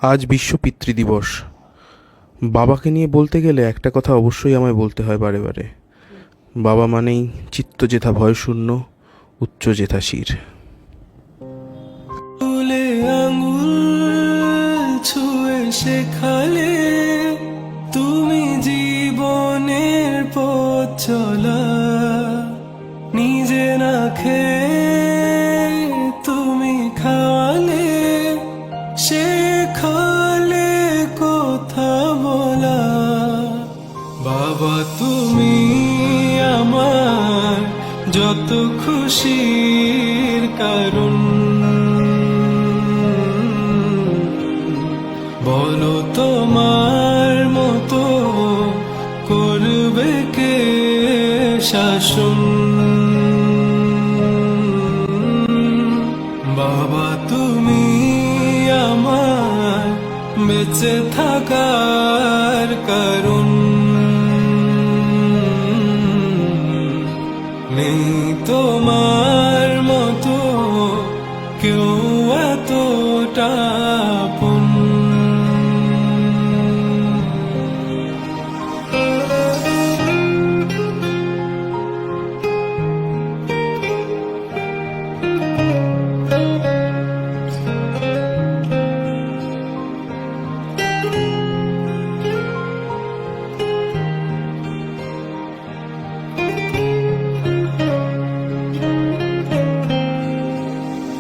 আজ বিশ্ব পিতৃদিবস। বাবাকে নিয়ে বলতে গেলে একটা কথা অবশ্যই আমায় বলতে হয় বারে বারে। বাবা মানেই চিত্ত যেথা ভয়শূন্য, উচ্চ যেথা শির। তুলে আঙুল ছুঁয়ে শেখালে তুমি জীবনের পথ চলা, নিজে না খেয়ে তুমি খাওয়ালে, শেখালে কথা বলা। বাবা তুমি আমার যত খুশির কারণ, বলো তোমার মতো করবে কে শাসন। বাবা তুমি আমার বেঁচে থাকার কারণ, নেই তোমার মতো কেউ এতটা আপন।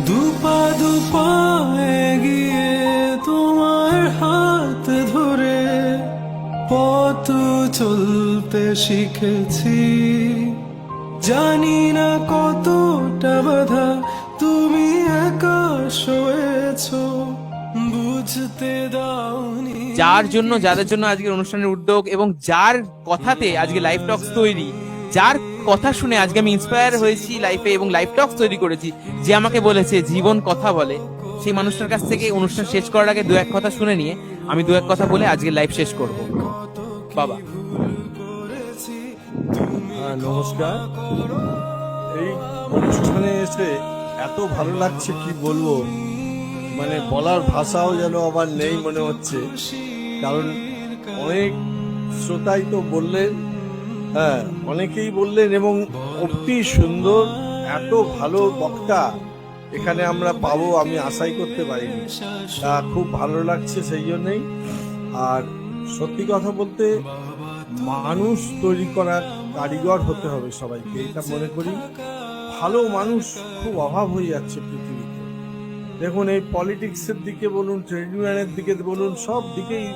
দুপা দুপা এগিয়ে তোমার হাত ধরে পথ চলতে শিখেছি, জানি না কতটা বাধা তুমি একা সয়েছো, বুঝতে দাওনি। যার জন্য যাদের জন্য আজকের অনুষ্ঠানের উদ্যোগ এবং যার কথাতে আজকে লাইফ টক্স তৈরি, যার কথা শুনে আজকে আমি ইন্সপায়ার হয়েছি লাইফে এবং লাইফ টক্স তৈরি করেছি, যে আমাকে বলেছে জীবন কথা বলে, সেই মানুষটার কাছ থেকে অনুষ্ঠান শেষ করার আগে দু এক কথা শুনে নিয়ে আমি দু এক কথা বলে আজকে লাইফ শেষ করব। বাবা। নমস্কার। এই অনুষ্ঠানে এসে এত ভালো লাগছে কি বলবো, মানে বলার ভাষাও যেন আবার নেই মনে হচ্ছে। কারণ অনেক শ্রোতাই তো বললেন, হ্যাঁ অনেকেই বললেন, এবং অতি সুন্দর এত ভালো বক্তা এখানে আমরা পাবো আমি আশাই করতে পারিনি। তা খুব ভালো লাগছে সেই জন্যই। আর সত্যি কথা বলতে মানুষ তৈরি করার কারিগর হতে হবে সবাইকে, এটা মনে করি। ভালো মানুষ খুব অভাব হয়ে যাচ্ছে পৃথিবীতে। দেখুন এই পলিটিক্সের দিকে বলুন, ট্রেড ইউনিয়নের দিকে বলুন, সব দিকেই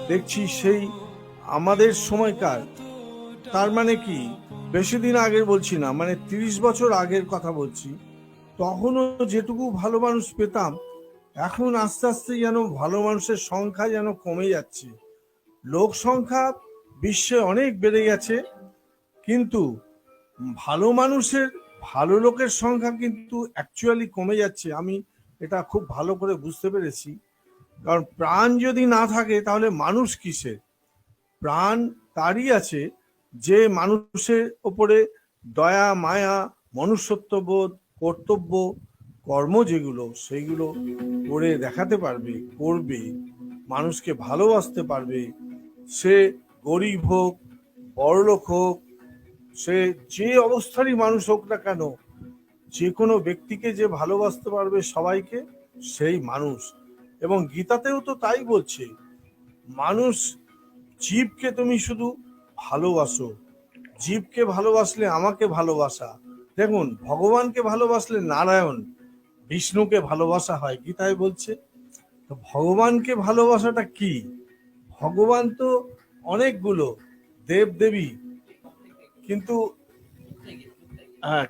দেখছি সেই আমাদের সময়কার, তার মানে কি বেশি দিন আগের বলছি না, মানে 30 বছর আগের কথা বলছি, তখনও যেটুকু ভালো মানুষ পেতাম, এখন আস্তে আস্তে যেন ভালো মানুষের সংখ্যা যেন কমে যাচ্ছে। লোক সংখ্যা বিশ্বে অনেক বেড়ে গেছে, কিন্তু ভালো মানুষের, ভালো লোকের সংখ্যা কিন্তু অ্যাকচুয়ালি কমে যাচ্ছে। আমি এটা খুব ভালো করে বুঝতে পেরেছি। কারণ প্রাণ যদি না থাকে তাহলে মানুষ কিসের? প্রাণ তারই আছে যে মানুষের ওপরে দয়া, মায়া, মনুষ্যত্ববোধ, কর্তব্য, কর্ম যেগুলো সেইগুলো করে দেখাতে পারবে, করবে, মানুষকে ভালোবাসতে পারবে। সে গরিব হোক, বড়লোক হোক, সে যে অবস্থারই মানুষ হোক না কেন, যে কোনো ব্যক্তিকে যে ভালোবাসতে পারবে সবাইকে, সেই মানুষ। এবং গীতাতেও তো তাই বলছে, মানুষ, জীবকে তুমি শুধু ভালোবাসো, জীবকে ভালোবাসলে আমাকে ভালোবাসা। দেখুন ভগবানকে ভালোবাসলে নারায়ণ বিষ্ণুকে ভালোবাসা হয়, গীতায় বলছে। তো ভগবানকে ভালোবাসাটা কি? ভগবান তো অনেকগুলো দেব দেবী, কিন্তু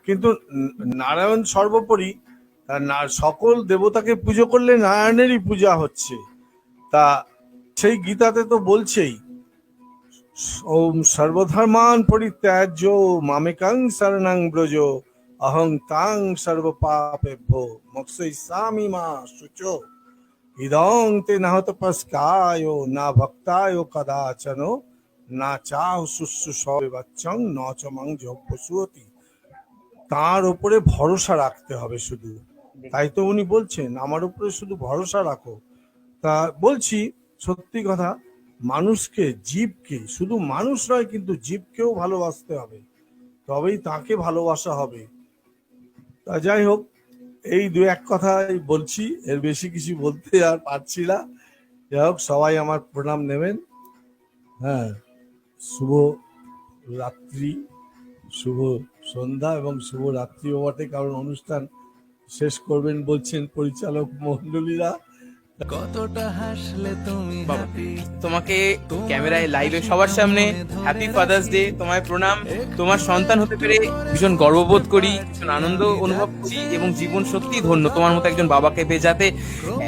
কিন্তু নারায়ণ সর্বোপরি। সকল দেবতাকে পুজো করলে নারায়ণেরই পূজা হচ্ছে। তা সেই গীতাতে তো বলছেই, ওম সর্বধর্মান পরিত্যাজ্য মামেকাং শরণং ব্রজ অহং তাং সর্বপাপেভ্যো মোক্ষয়িষ্যামি মা শুচো ইদং তে ন তপস্কায় না ভক্তায় কদাচন না চাহ শুশ্রূষবে বাচ্চং ন চ মং পশুতি। তার উপরে ভরসা রাখতে হবে শুধু। তাই তো উনি বলছেন আমার উপরে শুধু ভরসা রাখো, তা বলছি সত্যি কথা, মানুষকে, জীবকে, শুধু মানুষ নয় কিন্তু জীবকেও ভালোবাসতে হবে, তবেই তাকে ভালোবাসা হবে। তা যাই হোক, এই দু এক কথাই বলছি, এর বেশি কিছু বলতে আর পারছি না। যাই হোক, সবাই আমার প্রণাম নেবেন। হ্যাঁ, শুভ রাত্রি, শুভ সন্ধ্যা এবং শুভ রাত্রিও বটে, কারণ অনুষ্ঠান শেষ করবেন বলছেন পরিচালক মণ্ডলীরা। কতটা হাসলে তুমি বাবা, happy? তোমাকে ক্যামেরায় লাইভে সবার সামনে হ্যাপি ফাদার্স ডে, তোমায় প্রণাম। তোমার সন্তান হতে পেরে ভীষণ গর্ববোধ করি, ভীষণ আনন্দ অনুভব করি এবং জীবন সত্যি ধন্য তোমার মতো একজন বাবাকে পেয়ে। যাতে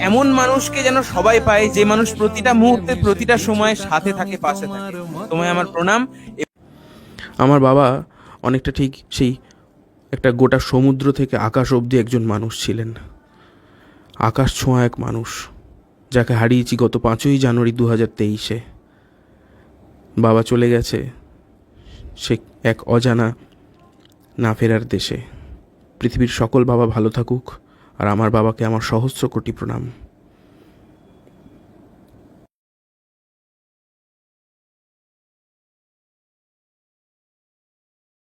এমন মানুষকে যেন সবাই পায়, যে মানুষ প্রতিটা মুহূর্তে প্রতিটা সময় সাথে থাকে, পাশে থাকে। তোমায় আমার প্রণাম। আমার বাবা অনেকটা ঠিক সেই একটা গোটা সমুদ্র থেকে আকাশ অবধি একজন মানুষ ছিলেন। আকাশ ছোঁয়া এক মানুষ, যাকে হারিয়েছি গত 5ই জানুয়ারি 2023-এ। বাবা চলে গেছে সে এক অজানা না ফেরার দেশে। পৃথিবীর সকল বাবা ভালো থাকুক, আর আমার বাবাকে আমার সহস্র কোটি প্রণাম।